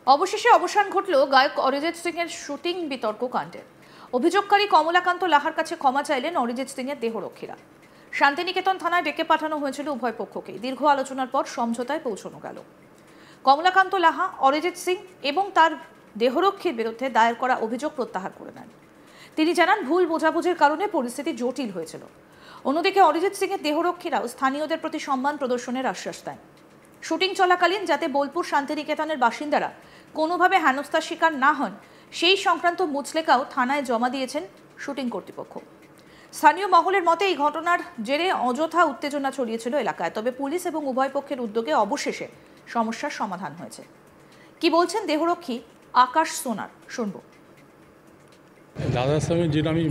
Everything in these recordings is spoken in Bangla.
অবশেষে অবসান ঘটল গায়ক অরিজিৎ সিং এর শুটিং বিতর্ক কাণ্ডের। অভিযোগকারী কমলাকান্ত লাহার কাছে ক্ষমা চাইলেন অরিজিৎ সিং এর দেহরক্ষীরা। শান্তিনিকেতন থানায় ডেকে পাঠানো হয়েছিল উভয় পক্ষকে। দীর্ঘ আলোচনার পর সমঝোতায় পৌঁছানো গেল। কমলাকান্ত লাহা অরিজিৎ সিং এবং তার দেহরক্ষীর বিরুদ্ধে দায়ের করা অভিযোগ প্রত্যাহার করে নেন। তিনি জানান, ভুল বোঝাবুঝির কারণে পরিস্থিতি জটিল হয়েছিল। অন্যদিকে অরিজিৎ সিং এর দেহরক্ষীরাও স্থানীয়দের প্রতি সম্মান প্রদর্শনের আশ্বাস দেন। শুটিং চলাকালীন যাতে বোলপুর শান্তিনিকেতনের বাসিন্দারা কোনোভাবে হেনস্থার শিকার না হন সেই সংক্রান্ত মুচলেকাও থানায় জমা দিয়েছেন শুটিং কর্তৃপক্ষ। স্থানীয় মহলের মতে এই ঘটনার জেরে অযথা উত্তেজনা ছড়িয়েছিল এলাকায়। তবে পুলিশ এবং উভয় পক্ষের উদ্যোগে অবশেষে সমস্যার সমাধান হয়েছে। কি বলছেন দেহরক্ষী আকাশ সোনার, শুনবো। দাদার সঙ্গে যেটা আমি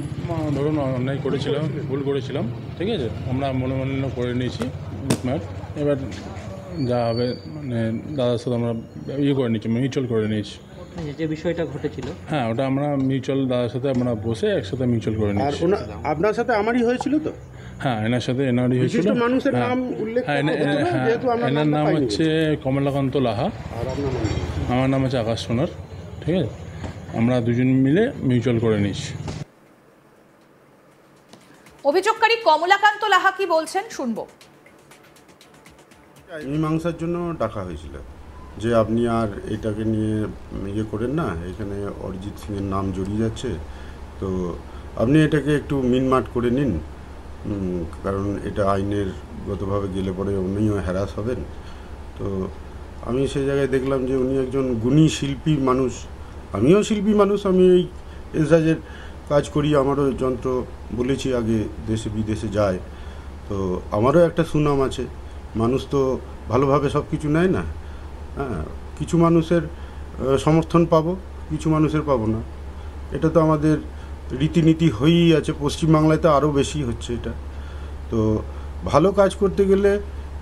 ধরুন অন্যায় করেছিলাম, ভুল করেছিলাম, ঠিক আছে, আমরা মনোমালিন্য করে নিয়েছি। এবার যা হবে মানে দাদার সাথে আমরা করে নিয়েছি, মিউচুয়াল করে নিয়েছি। যে বিষয়টা ঘটেছিল, হ্যাঁ, ওটা আমরা মিউচুয়াল দাদার সাথে আমরা বসে একসাথে মিউচুয়াল করে নিয়েছি। আপনার সাথে আমারই হয়েছিল তো? হ্যাঁ, এনার সাথে এনারই হয়েছিল। মানুষের নাম উল্লেখ, এনার নাম হচ্ছে কমলাকান্ত লাহা, আমার নাম হচ্ছে আকাশ সোনার, ঠিক আছে। আমরা দুজন মিলে মিউচুয়াল করে নিয়েছি। অভিযোগকারী কমলাকান্ত লাহা কি বলছেন, শুনবো। মীমাংসার জন্য ডাকা হয়েছিল যে আপনি আর এটাকে নিয়ে করেন না, এখানে অরিজিৎ সিংয়ের নাম জড়িয়ে যাচ্ছে, তো আপনি এটাকে একটু মিনমাট করে নিন, কারণ এটা আইনের গতভাবে গেলে পরে উনিও হ্যারাস হবেন। তো আমি সেই জায়গায় দেখলাম যে উনি একজন গুণী শিল্পী মানুষ, আমিও শিল্পী মানুষ, আমি এই এসরাজের কাজ করি, আমারও যন্ত্র বলেছি আগে দেশে বিদেশে যায়, তো আমারও একটা সুনাম আছে। মানুষ তো ভালোভাবে সব কিছু নেয় না, হ্যাঁ, কিছু মানুষের সমর্থন পাবো, কিছু মানুষের পাবো না, এটা তো আমাদের রীতিনীতি হয়েই আছে। পশ্চিমবাংলায় তো আরও বেশি হচ্ছে এটা। তো ভালো কাজ করতে গেলে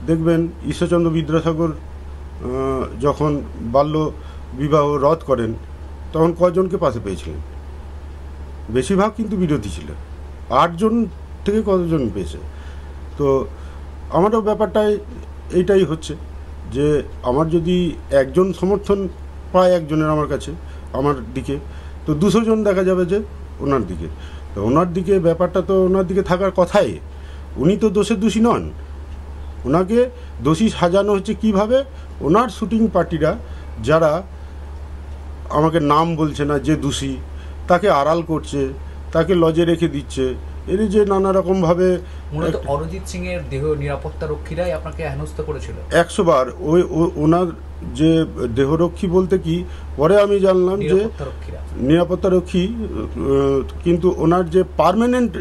দেখবেন ঈশ্বরচন্দ্র বিদ্যাসাগর যখন বাল্য বিবাহ রদ করেন তখন কজনকে পাশে পেয়েছিলেন? বেশিরভাগ কিন্তু বিরোধী ছিল, 8 জন থেকে কতজন পেয়েছে। তো আমারও ব্যাপারটাই এইটাই হচ্ছে যে আমার যদি একজন সমর্থন পায় একজনের আমার কাছে, আমার দিকে, তো 200 জন দেখা যাবে যে ওনার দিকে। তো ওনার দিকে ব্যাপারটা তো ওনার দিকে থাকার কথাই। উনি তো দোষের দোষী নন, ওনাকে দোষী সাজানো হচ্ছে কিভাবে? ওনার শুটিং পার্টিরা যারা আমাকে নাম বলছে না, যে দোষী তাকে আড়াল করছে, তাকে লজে রেখে দিচ্ছে, এর যে নানা রকমভাবে। মূলত অরিজিৎ সিং এর দেহ নিরাপত্তা রক্ষীরাই আপনাকে হেনস্থা করেছিল 100 বার। ওনার যে দেহরক্ষী বলতে কি, পরে আমি জানলাম যে নিরাপত্তা রক্ষী, কিন্তু ওনার যে পার্মানেন্ট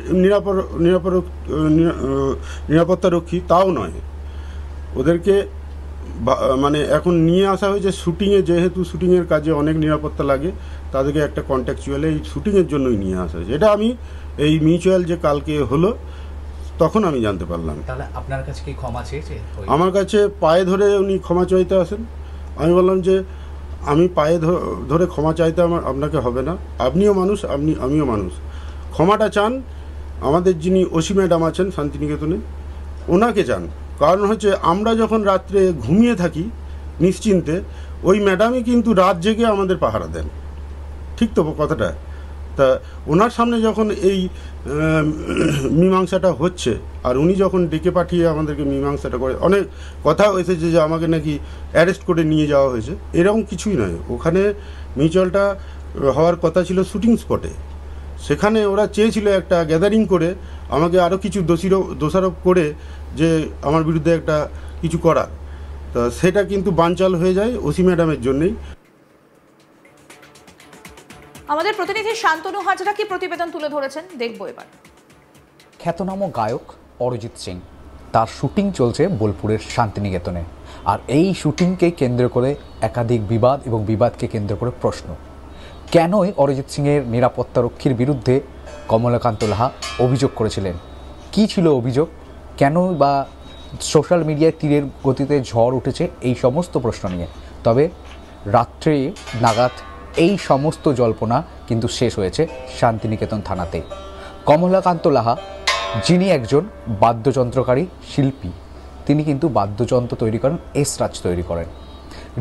নিরাপত্তা রক্ষী তাও নয়। ওদেরকে মানে এখন নিয়ে আসা হয়েছে শুটিংয়ে, যেহেতু শুটিংয়ের কাজে অনেক নিরাপত্তা লাগে, তাদেরকে একটা কন্ট্যাকচুয়ালে এই শুটিংয়ের জন্যই নিয়ে আসা হয়েছে। এটা আমি এই মিউচুয়াল যে কালকে হলো তখন আমি জানতে পারলাম। তাহলে আপনার কাছে কি ক্ষমা চেয়েছে? আমার কাছে পায়ে ধরে উনি ক্ষমা চাইতে আসেন। আমি বললাম যে আমি পায়ে ধরে ক্ষমা চাইতে আপনাকে হবে না, আপনিও মানুষ, আমিও মানুষ। ক্ষমাটা চান আমাদের যিনি ওসি ম্যাডাম আছেন শান্তিনিকেতনে, ওনাকে চান। কারণ হচ্ছে আমরা যখন রাত্রে ঘুমিয়ে থাকি নিশ্চিন্তে, ওই ম্যাডামই কিন্তু রাত জেগে আমাদের পাহারা দেন, ঠিক তো কথাটা? তা ওনার সামনে যখন এই মীমাংসাটা হচ্ছে, আর উনি যখন ডেকে পাঠিয়ে আমাদেরকে মীমাংসাটা করে, অনেক কথা এসেছে যে আমাকে নাকি অ্যারেস্ট করে নিয়ে যাওয়া হয়েছে, এরকম কিছুই নয়। ওখানে মিউচুয়ালটা হওয়ার কথা ছিল শুটিং স্পটে, সেখানে ওরা চেয়েছিল একটা গ্যাদারিং করে আমাকে আরও কিছু দোষারোপ করে যে আমার বিরুদ্ধে একটা কিছু করা, তা সেটা কিন্তু বানচাল হয়ে যায় ওসি ম্যাডামের জন্যেই। আমাদের প্রতিনিধি শান্তনু হাজরা কি প্রতিবেদন তুলে ধরেছেন, দেখবো এবার। খ্যাতনামা গায়ক অরিজিৎ সিং, তার শুটিং চলছে বোলপুরের শান্তিনিকেতনে। আর এই শুটিংকে কেন্দ্র করে একাধিক বিবাদ এবং বিবাদকে কেন্দ্র করে প্রশ্ন, কেনই অরিজিৎ সিংয়ের নিরাপত্তারক্ষীর বিরুদ্ধে কমলাকান্ত লাহা অভিযোগ করেছিলেন? কি ছিল অভিযোগ? কেন বা সোশ্যাল মিডিয়ায় তীরের গতিতে ঝড় উঠেছে এই সমস্ত প্রশ্ন নিয়ে। তবে রাত্রে নাগাদ এই সমস্ত জল্পনা কিন্তু শেষ হয়েছে শান্তিনিকেতন থানাতে। কমলাকান্ত লাহা, যিনি একজন বাদ্যযন্ত্রকারী শিল্পী, তিনি কিন্তু বাদ্যযন্ত্র তৈরি করেন, এসরাজ তৈরি করেন।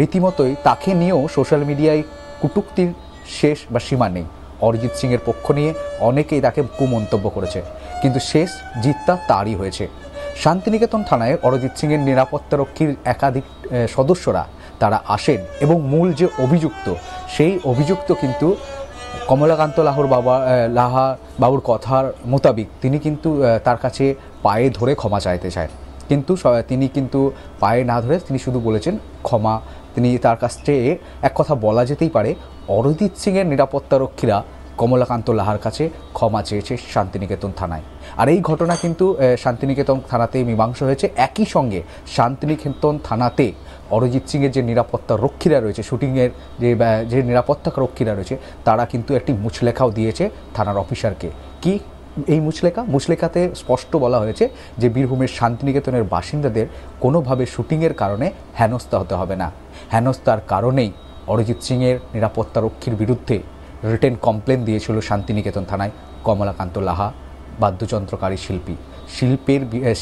রীতিমতোই তাকে নিয়েও সোশ্যাল মিডিয়ায় কটূক্তির শেষ বা সীমা নেই। অরিজিৎ সিংয়ের পক্ষ নিয়ে অনেকেই তাকে কুমন্তব্য করেছে, কিন্তু শেষ জিতটা তারই হয়েছে। শান্তিনিকেতন থানায় অরিজিৎ সিংয়ের নিরাপত্তারক্ষীর একাধিক সদস্যরা তারা আসেন এবং মূল যে অভিযুক্ত, সেই অভিযুক্ত কিন্তু কমলাকান্ত লাহা বাবুর কথার মোতাবিক তিনি কিন্তু তার কাছে পায়ে ধরে ক্ষমা চাইতে চায়, কিন্তু তিনি কিন্তু পায়ে না ধরে তিনি শুধু বলেছেন ক্ষমা। তিনি তার কাছ থেকে এক কথা বলা যেতেই পারে, অরিজিৎ সিংয়ের নিরাপত্তারক্ষীরা কমলাকান্ত লাহার কাছে ক্ষমা চেয়েছে শান্তিনিকেতন থানায়। আর এই ঘটনা কিন্তু শান্তিনিকেতন থানাতে মীমাংসা হয়েছে। একই সঙ্গে শান্তিনিকেতন থানাতে অরিজিৎ সিংয়ের যে নিরাপত্তা রক্ষীরা রয়েছে, শুটিংয়ের যে নিরাপত্তা রক্ষীরা রয়েছে, তারা কিন্তু একটি মুচলেখাও দিয়েছে থানার অফিসারকে। কি এই মুচলেখাতে স্পষ্ট বলা হয়েছে যে বীরভূমের শান্তিনিকেতনের বাসিন্দাদের কোনোভাবে শুটিংয়ের কারণে হেনস্থা হতে হবে না। হেনস্থার কারণেই অরিজিৎ সিংয়ের নিরাপত্তা রক্ষীর বিরুদ্ধে রিটেন কমপ্লেন দিয়েছিল শান্তিনিকেতন থানায় কমলাকান্ত লাহা, বাদ্যযন্ত্রকারী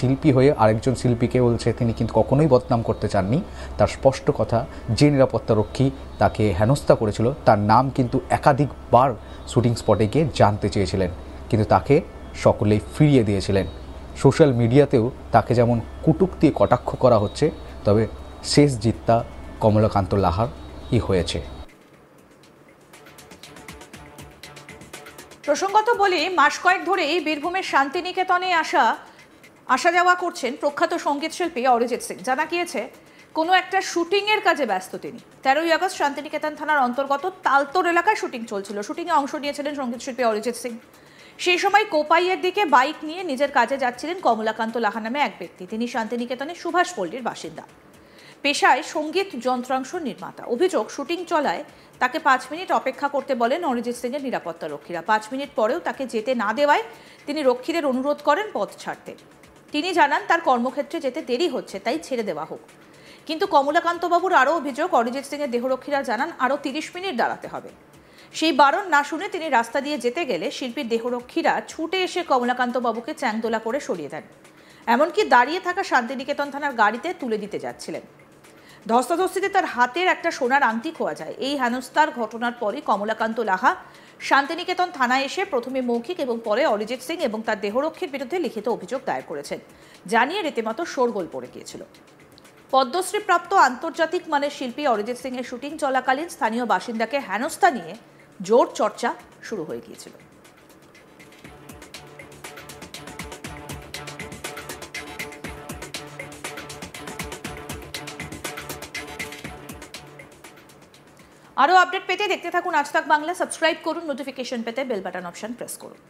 শিল্পী হয়ে আরেকজন শিল্পীকে বলছে তিনি কিন্তু কখনোই বদনাম করতে চাননি। তার স্পষ্ট কথা, যে নিরাপত্তারক্ষী তাকে হেনস্থা করেছিল তার নাম কিন্তু একাধিকবার শুটিং স্পটে গিয়ে জানতে চেয়েছিলেন, কিন্তু তাকে সকলেই ফিরিয়ে দিয়েছিলেন। সোশ্যাল মিডিয়াতেও তাকে যেমন কটূক্তি কটাক্ষ করা হচ্ছে, তবে শেষ জিতটা কমলাকান্ত লাহারই হয়েছে। প্রসঙ্গত বলি, মাস কয়েক ধরেই বীরভূমের শান্তিনিকেতনে আসা যাওয়া করছেন প্রখ্যাত সঙ্গীত শিল্পী অরিজিৎ সিং। জানা গিয়েছে কোনো একটা শুটিংয়ের কাজে ব্যস্ত তিনি। 13ই আগস্ট শান্তিনিকেতন থানার অন্তর্গত তালতোর এলাকায় শুটিং চলছিল। শুটিংয়ে অংশ নিয়েছিলেন সঙ্গীত শিল্পী অরিজিৎ সিং। সেই সময় কোপাইয়ের দিকে বাইক নিয়ে নিজের কাজে যাচ্ছিলেন কমলাকান্ত লাহা নামে এক ব্যক্তি। তিনি শান্তিনিকেতনের সুভাষপল্লীর বাসিন্দা, পেশায় সঙ্গীত যন্ত্রাংশ নির্মাতা। অভিযোগ, শুটিং চলায় তাকে 5 মিনিট অপেক্ষা করতে বলেন অরিজিৎ সিংয়ের নিরাপত্তা রক্ষীরা। 5 মিনিট পরেও তাকে যেতে না দেওয়ায় তিনি রক্ষীদের অনুরোধ করেন পথ ছাড়তে। তিনি জানান তার কর্মক্ষেত্রে যেতে দেরি হচ্ছে, তাই ছেড়ে দেওয়া হোক। কিন্তু কমলাকান্তবাবুর আরও অভিযোগ, অরিজিৎ সিংয়ের দেহরক্ষীরা জানান আরও 30 মিনিট দাঁড়াতে হবে। সেই বারণ না শুনে তিনি রাস্তা দিয়ে যেতে গেলে শিল্পীর দেহরক্ষীরা ছুটে এসে কমলাকান্তবাবুকে চ্যাংদোলা করে সরিয়ে দেন। এমনকি দাঁড়িয়ে থাকা শান্তিনিকেতন থানার গাড়িতে তুলে দিতে যাচ্ছিলেন। ধস্তাধস্তিতে তার হাতের একটা সোনার আংটি খোয়া যায়। এই হেনস্থার ঘটনার পরই কমলাকান্ত লাহা শান্তিনিকেতন থানায় এসে প্রথমে মৌখিক এবং পরে অরিজিৎ সিং এবং তার দেহরক্ষীর বিরুদ্ধে লিখিত অভিযোগ দায়ের করেছেন। জানিয়ে রীতিমতো শোরগোল পড়ে গিয়েছিল। পদ্মশ্রীপ্রাপ্ত আন্তর্জাতিক মানের শিল্পী অরিজিৎ সিং এর শুটিং চলাকালীন স্থানীয় বাসিন্দাকে হেনস্থা নিয়ে জোর চর্চা শুরু হয়ে গিয়েছিল। আরও আপডেট পেতে দেখতে থাকুন আজ তাক বাংলা। সাবস্ক্রাইব করুন, নোটিফিকেশন পেতে বেল বাটন অপশন প্রেস করুন।